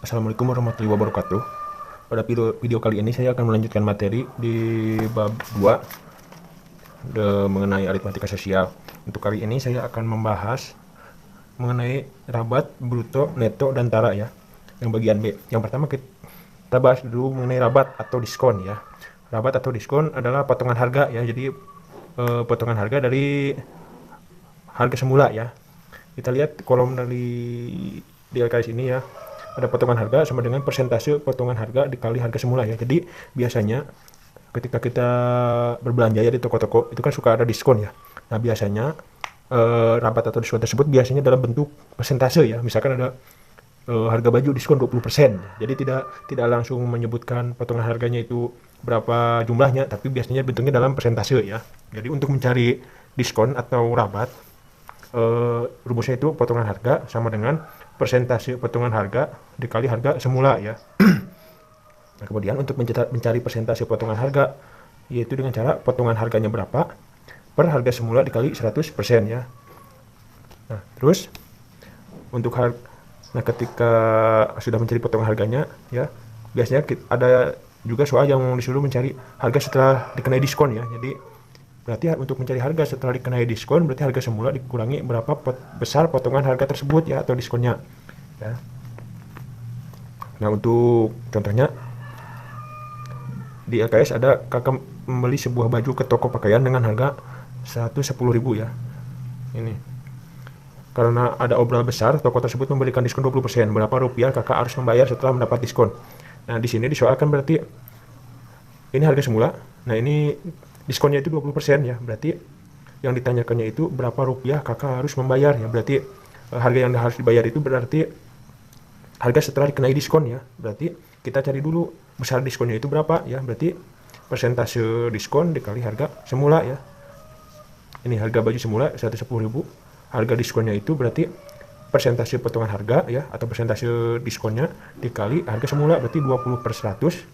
Assalamualaikum warahmatullahi wabarakatuh. Pada video kali ini saya akan melanjutkan materi di bab 2 mengenai aritmatika sosial. Untuk kali ini saya akan membahas mengenai rabat, bruto, neto, dan tara ya. Yang bagian B. Yang pertama kita bahas dulu mengenai rabat atau diskon ya. Rabat atau diskon adalah potongan harga ya. Jadi potongan harga dari harga semula ya. Kita lihat kolom di LKS ini ya. Ada potongan harga sama dengan persentase potongan harga dikali harga semula ya. Jadi biasanya ketika kita berbelanja ya di toko-toko itu kan suka ada diskon ya. Nah biasanya rabat atau diskon tersebut biasanya dalam bentuk persentase ya. Misalkan ada harga baju diskon 20%. Jadi tidak langsung menyebutkan potongan harganya itu berapa jumlahnya, tapi biasanya bentuknya dalam persentase ya. Jadi untuk mencari diskon atau rabat, rumusnya itu potongan harga sama dengan persentase potongan harga dikali harga semula ya. Nah, kemudian untuk mencari persentase potongan harga yaitu dengan cara potongan harganya berapa per harga semula dikali 100% ya. Nah, terus untuk ketika sudah mencari potongan harganya ya, biasanya ada juga soal yang disuruh mencari harga setelah dikenai diskon ya. Jadi berarti untuk mencari harga setelah dikenai diskon, berarti harga semula dikurangi berapa besar potongan harga tersebut ya, atau diskonnya ya. Nah untuk contohnya di LKS ada kakak membeli sebuah baju ke toko pakaian dengan harga 110.000 ya. Ini karena ada obral besar, toko tersebut memberikan diskon 20%. Berapa rupiah kakak harus membayar setelah mendapat diskon? Nah di sini disoalkan berarti ini harga semula. Nah ini diskonnya itu 20% ya, berarti yang ditanyakannya itu berapa rupiah kakak harus membayar ya. Berarti harga yang harus dibayar itu berarti harga setelah dikenai diskon ya. Berarti kita cari dulu besar diskonnya itu berapa ya. Berarti persentase diskon dikali harga semula ya. Ini harga baju semula 110.000, harga diskonnya itu berarti persentase potongan harga ya, atau persentase diskonnya dikali harga semula, berarti 20/100.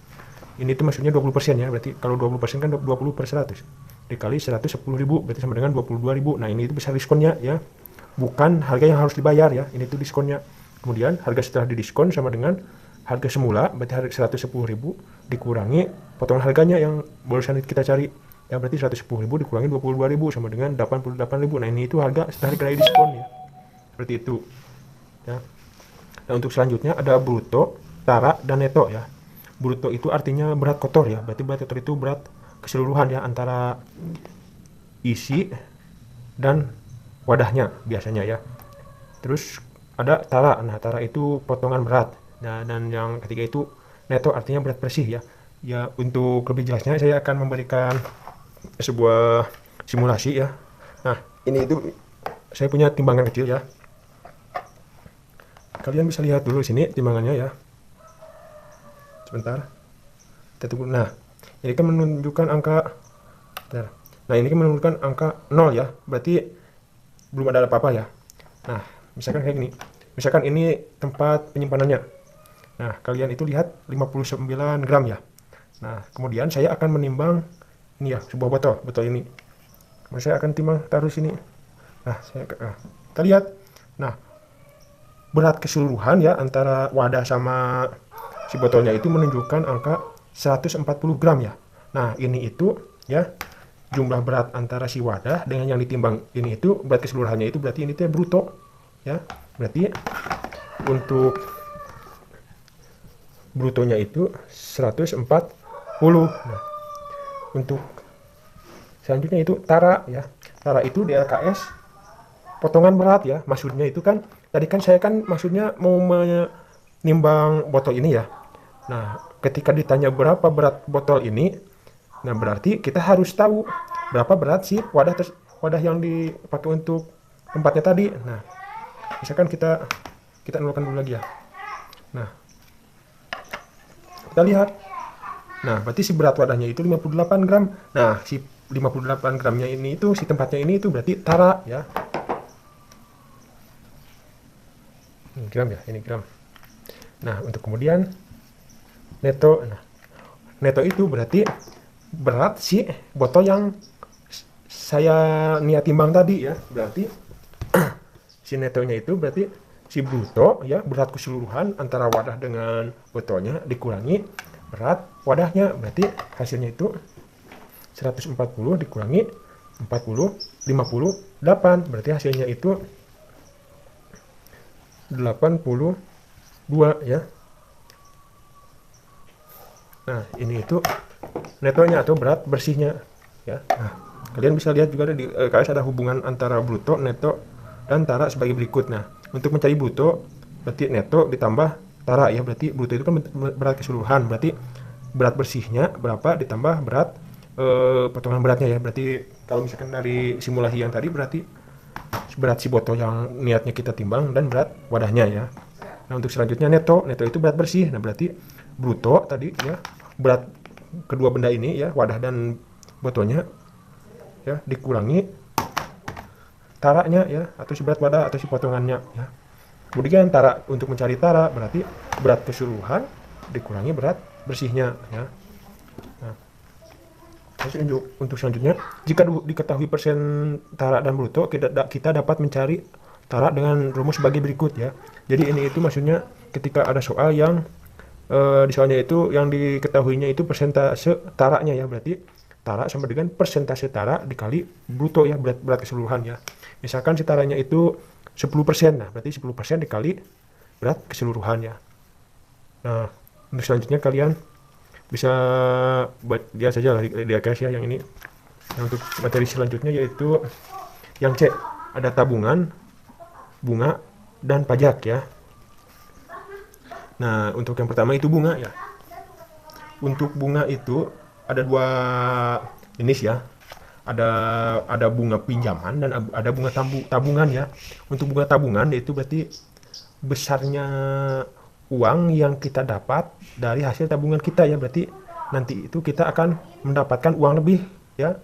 Ini itu maksudnya 20% ya, berarti kalau 20% kan 20/100 dikali 110.000 berarti sama dengan 22.000. Nah ini itu besar diskonnya ya, bukan harga yang harus dibayar ya, ini itu diskonnya. Kemudian harga setelah didiskon sama dengan harga semula, berarti harga 110.000 dikurangi potongan harganya yang barusan kita cari ya, berarti 110.000 dikurangi 22.000 sama dengan 88.000. Nah ini itu harga setelah dikenai diskon ya, seperti itu ya. Nah untuk selanjutnya ada bruto, tara, dan neto ya. Bruto itu artinya berat kotor ya, berarti berat kotor itu berat keseluruhan ya, antara isi dan wadahnya biasanya ya. Terus ada tara, nah tara itu potongan berat. Nah dan yang ketiga itu neto, artinya berat bersih ya. Ya untuk lebih jelasnya saya akan memberikan sebuah simulasi ya. Nah ini itu saya punya timbangan kecil ya. Kalian bisa lihat dulu sini timbangannya ya. Sebentar, kita tunggu. Nah ini kan menunjukkan angka, bentar. Nah ini kan menunjukkan angka 0 ya, berarti belum ada apa-apa ya. Nah misalkan kayak gini, misalkan ini tempat penyimpanannya. Nah kalian itu lihat 59 gram ya. Nah kemudian saya akan menimbang ini ya, sebuah botol ini. Saya akan timbang taruh sini. Nah kita lihat, nah berat keseluruhan ya antara wadah sama si botolnya itu menunjukkan angka 140 gram ya. Nah ini itu ya, jumlah berat antara si wadah dengan yang ditimbang ini itu berat keseluruhannya itu berarti ini tuh bruto ya. Berarti untuk brutonya itu 140. Nah untuk selanjutnya itu tara ya. Tara itu di LKS potongan berat ya. Maksudnya itu kan tadi kan saya kan maksudnya mau menimbang botol ini ya. Nah ketika ditanya berapa berat botol ini, nah berarti kita harus tahu berapa berat sih wadah yang dipakai untuk tempatnya tadi. Nah misalkan kita nolkan dulu lagi ya. Nah kita lihat, nah berarti si berat wadahnya itu 58 gram. Nah si 58 gramnya ini itu si tempatnya ini itu berarti tara ya. Gram ya, ini gram. Nah untuk kemudian neto, nah neto itu berarti berat si botol yang saya niat timbang tadi ya. Berarti si netonya itu berarti si bruto ya, berat keseluruhan antara wadah dengan botolnya dikurangi berat wadahnya, berarti hasilnya itu 140 dikurangi 40 58, berarti hasilnya itu 82 ya. Nah, ini itu netonya atau berat bersihnya ya. Nah, kalian bisa lihat juga di LKS ada hubungan antara bruto, neto, dan tara sebagai berikut. Nah, untuk mencari bruto berarti neto ditambah tara ya, berarti bruto itu kan berat keseluruhan, berarti berat bersihnya berapa ditambah berat potongan beratnya ya. Berarti kalau misalkan dari simulasi yang tadi berarti berat si botol yang niatnya kita timbang dan berat wadahnya ya. Nah, untuk selanjutnya neto itu berat bersih. Nah, berarti bruto tadi ya, berat kedua benda ini ya, wadah dan botolnya ya, dikurangi taranya ya, atau si berat wadah atau si potongannya ya. Kemudian tara, untuk mencari tara berarti berat keseluruhan dikurangi berat bersihnya ya. Nah, untuk selanjutnya, jika diketahui persen tara dan bruto, kita dapat mencari tara dengan rumus sebagai berikut ya. Jadi ini itu maksudnya ketika ada soal yang di soalnya itu yang diketahuinya itu persentase taranya ya, berarti tara sama dengan persentase tara dikali bruto ya, berat keseluruhan ya. Misalkan si taranya itu 10%, nah berarti 10% dikali berat keseluruhan ya. Nah, untuk selanjutnya kalian bisa lihat saja lah di LKS ya yang ini. Nah, untuk materi selanjutnya yaitu yang C, ada tabungan, bunga, dan pajak ya. Nah, untuk yang pertama itu bunga ya. Untuk bunga itu ada dua jenis ya. Ada bunga pinjaman dan ada bunga tabungan ya. Untuk bunga tabungan itu berarti besarnya uang yang kita dapat dari hasil tabungan kita ya, berarti nanti itu kita akan mendapatkan uang lebih ya,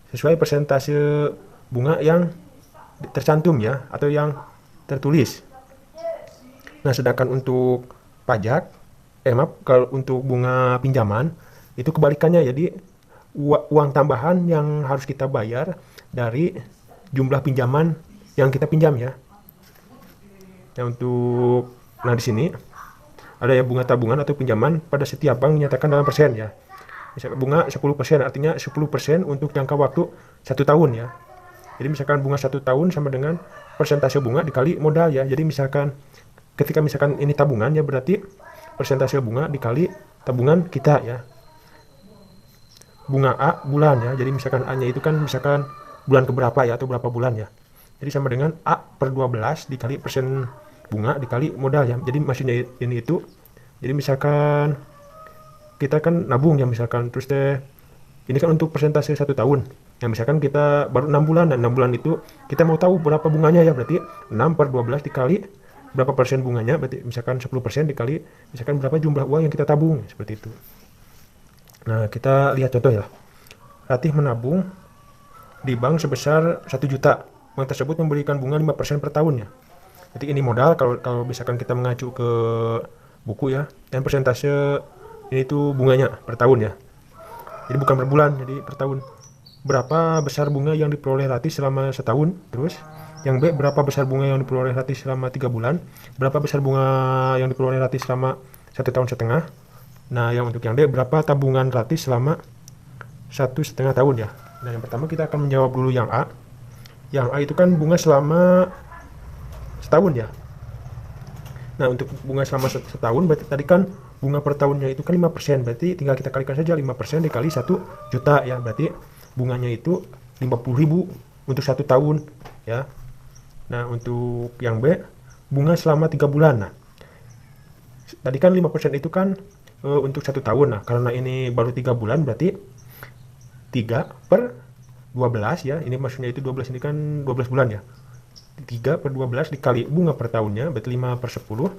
sesuai persentase bunga yang tercantum ya, atau yang tertulis. Nah, sedangkan untuk pajak, kalau untuk bunga pinjaman itu kebalikannya, jadi uang tambahan yang harus kita bayar dari jumlah pinjaman yang kita pinjam ya. Nah, di sini ada ya bunga tabungan atau pinjaman pada setiap bank menyatakan dalam persen ya. Misalkan bunga 10%, artinya 10% untuk jangka waktu 1 tahun ya. Jadi misalkan bunga 1 tahun sama dengan persentase bunga dikali modal ya. Jadi misalkan ketika misalkan ini tabungan ya, berarti persentase bunga dikali tabungan kita ya. Bunga A bulan ya, jadi misalkan A-nya itu kan misalkan bulan keberapa ya, atau berapa bulan ya. Jadi sama dengan A per 12 dikali persen bunga dikali modal ya. Jadi maksudnya ini itu, jadi misalkan kita kan nabung ya, misalkan terus ini kan untuk persentase 1 tahun ya, misalkan kita baru 6 bulan, dan 6 bulan itu kita mau tahu berapa bunganya ya, berarti 6 per 12 dikali berapa persen bunganya, berarti misalkan 10% dikali misalkan berapa jumlah uang yang kita tabung, seperti itu. Nah, kita lihat contoh ya. Ratih menabung di bank sebesar 1 juta. Bank tersebut memberikan bunga 5% per tahun ya. Jadi ini modal kalau misalkan kita mengacu ke buku ya. Dan persentase ini tuh bunganya per tahun ya. Jadi bukan per bulan, jadi per tahun. Berapa besar bunga yang diperoleh Ratih selama setahun? Terus yang B, berapa besar bunga yang diperoleh Ratih selama 3 bulan? Berapa besar bunga yang diperoleh Ratih selama 1 tahun setengah? Nah, yang untuk yang D, berapa tabungan Ratih selama 1,5 tahun ya. Nah, yang pertama kita akan menjawab dulu yang A. Yang A itu kan bunga selama setahun ya. Nah, untuk bunga selama setahun berarti tadi kan bunga per tahunnya itu kan 5%, berarti tinggal kita kalikan saja 5% dikali 1 juta ya, berarti bunganya itu 50.000 untuk 1 tahun ya. Nah, untuk yang B, bunga selama 3 bulan. Nah, tadi kan 5% itu kan untuk 1 tahun. Nah, karena ini baru 3 bulan berarti 3 per 12 ya. Ini maksudnya itu 12, ini kan 12 bulan ya. 3 per 12 dikali bunga per tahunnya berarti 5 per 10,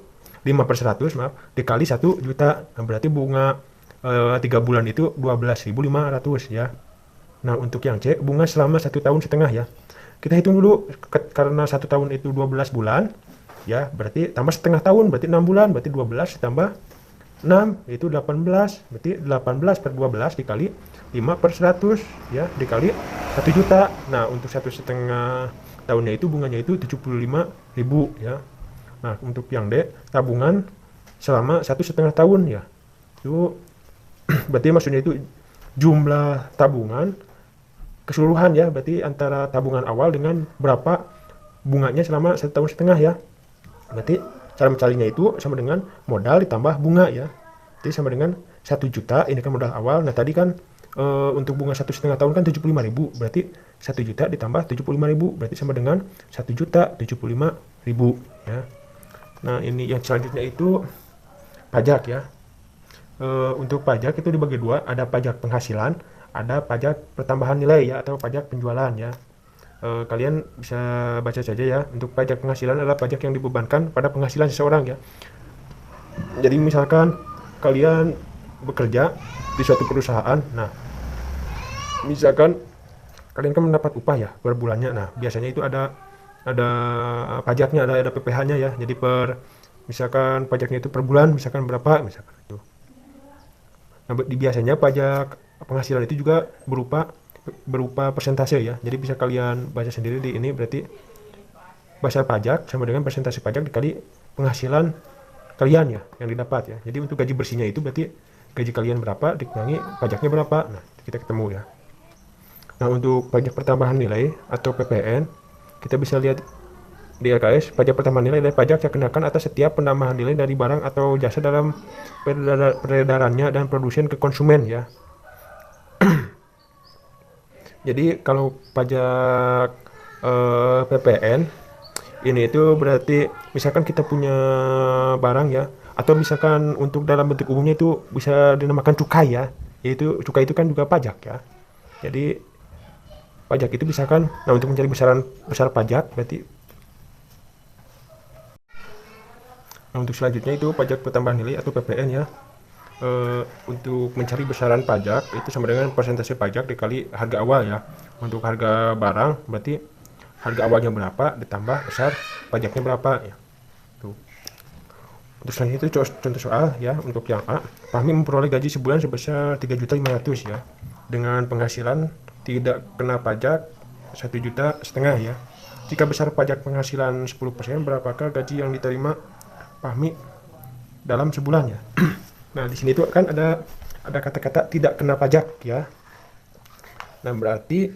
5 per 100 maaf, dikali 1 juta. Nah, berarti bunga 3 bulan itu 12.500 ya. Nah, untuk yang C, bunga selama 1 tahun setengah ya. Kita hitung dulu, karena 1 tahun itu 12 bulan ya, berarti tambah setengah tahun berarti 6 bulan, berarti 12 tambah 6 itu 18, berarti 18 per 12 dikali 5 per 100 ya, dikali 1 juta. Nah, untuk 1,5 tahunnya itu bunganya itu 75.000 ya. Nah, untuk yang D, tabungan selama 1,5 tahun ya. Itu berarti maksudnya itu jumlah tabungan keseluruhan ya, berarti antara tabungan awal dengan berapa bunganya selama 1,5 tahun ya. Berarti cara mencarinya itu sama dengan modal ditambah bunga ya. Jadi sama dengan 1 juta, ini kan modal awal. Nah tadi kan untuk bunga 1,5 tahun kan 75.000, berarti 1 juta ditambah 75.000, berarti sama dengan 1.075.000 ya. Nah ini yang selanjutnya itu pajak ya. Untuk pajak itu dibagi dua, ada pajak penghasilan, ada pajak pertambahan nilai ya, atau pajak penjualan ya. Kalian bisa baca saja ya. Untuk pajak penghasilan adalah pajak yang dibebankan pada penghasilan seseorang ya. Jadi misalkan kalian bekerja di suatu perusahaan, nah misalkan kalian kan mendapat upah ya per bulannya. Nah biasanya itu ada pajaknya, ada PPh-nya ya. Jadi misalkan pajaknya itu per bulan, misalkan berapa, misalkan itu. Nah, biasanya pajak penghasilan itu juga berupa persentase ya. Jadi bisa kalian baca sendiri di ini, berarti besar pajak sama dengan persentase pajak dikali penghasilan kalian ya yang didapat ya. Jadi untuk gaji bersihnya itu berarti gaji kalian berapa dikurangi pajaknya berapa. Nah, kita ketemu ya. Nah, untuk pajak pertambahan nilai atau PPN, kita bisa lihat di LKS, pajak pertambahan nilai adalah pajak yang dikenakan atas setiap penambahan nilai dari barang atau jasa dalam peredarannya dan produsen ke konsumen ya. Jadi kalau pajak PPN ini itu berarti misalkan kita punya barang ya, atau misalkan untuk dalam bentuk umumnya itu bisa dinamakan cukai ya. Yaitu cukai itu kan juga pajak ya. Jadi pajak itu misalkan, nah untuk mencari besar pajak berarti. Nah, untuk selanjutnya itu pajak pertambahan nilai atau PPN ya. Untuk mencari besaran pajak itu sama dengan persentase pajak dikali harga awal ya. Untuk harga barang berarti harga awalnya berapa ditambah besar pajaknya berapa ya. Tuh. Untuk selanjutnya itu contoh soal ya. Untuk yang A, Fahmi memperoleh gaji sebulan sebesar 3.500.000 ya. Dengan penghasilan tidak kena pajak 1,5 juta ya. Jika besar pajak penghasilan 10%, berapakah gaji yang diterima Fahmi dalam sebulan ya. Nah di sini tuh kan ada kata-kata tidak kena pajak ya. Nah berarti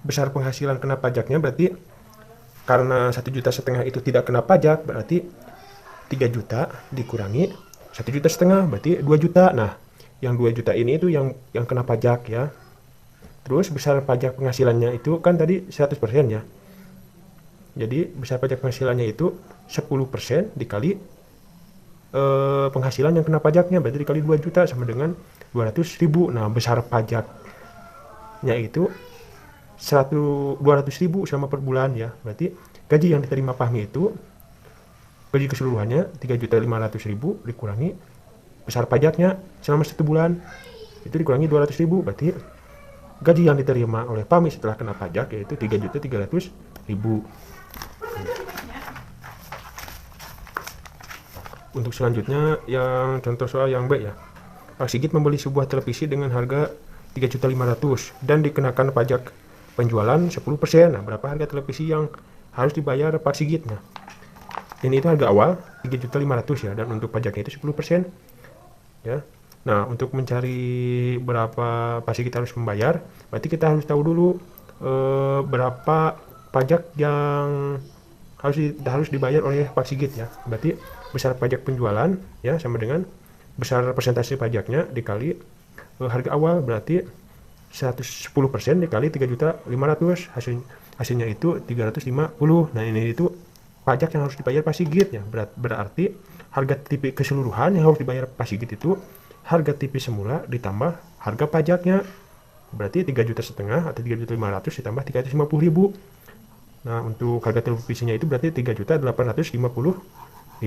besar penghasilan kena pajaknya berarti karena 1,5 juta itu tidak kena pajak, berarti 3 juta dikurangi 1,5 juta berarti 2 juta. Nah yang 2 juta ini itu yang kena pajak ya. Terus besar pajak penghasilannya itu kan tadi 100% ya. Jadi besar pajak penghasilannya itu 10% dikali penghasilan yang kena pajaknya, berarti dikali 2 juta sama dengan 200.000. Nah besar pajaknya itu 200.000 selama per bulan ya. Berarti gaji yang diterima Fahmi itu gaji keseluruhannya 3.500.000 dikurangi besar pajaknya selama 1 bulan itu dikurangi 200.000, berarti gaji yang diterima oleh Fahmi setelah kena pajak yaitu 3.300.000. Untuk selanjutnya yang contoh soal yang B ya. Pak Sigit membeli sebuah televisi dengan harga 3.500.000 dan dikenakan pajak penjualan 10%. Nah, berapa harga televisi yang harus dibayar Pak Sigit? Nah, ini itu harga awal 3.500.000 ya, dan untuk pajaknya itu 10% ya. Nah, untuk mencari berapa Pak Sigit harus membayar, berarti kita harus tahu dulu berapa pajak yang harus dibayar oleh Pak Sigit ya. Berarti besar pajak penjualan ya sama dengan besar persentase pajaknya dikali harga awal, berarti 110% dikali 3.500.000, hasilnya itu 350. Nah ini itu pajak yang harus dibayar Pak Sigit ya. Berarti harga TV keseluruhan yang harus dibayar Pak Sigit itu harga TV semula ditambah harga pajaknya, berarti 3,5 juta atau 3.500.000 ditambah 350.000. Nah untuk harga televisinya itu berarti 3.850.000.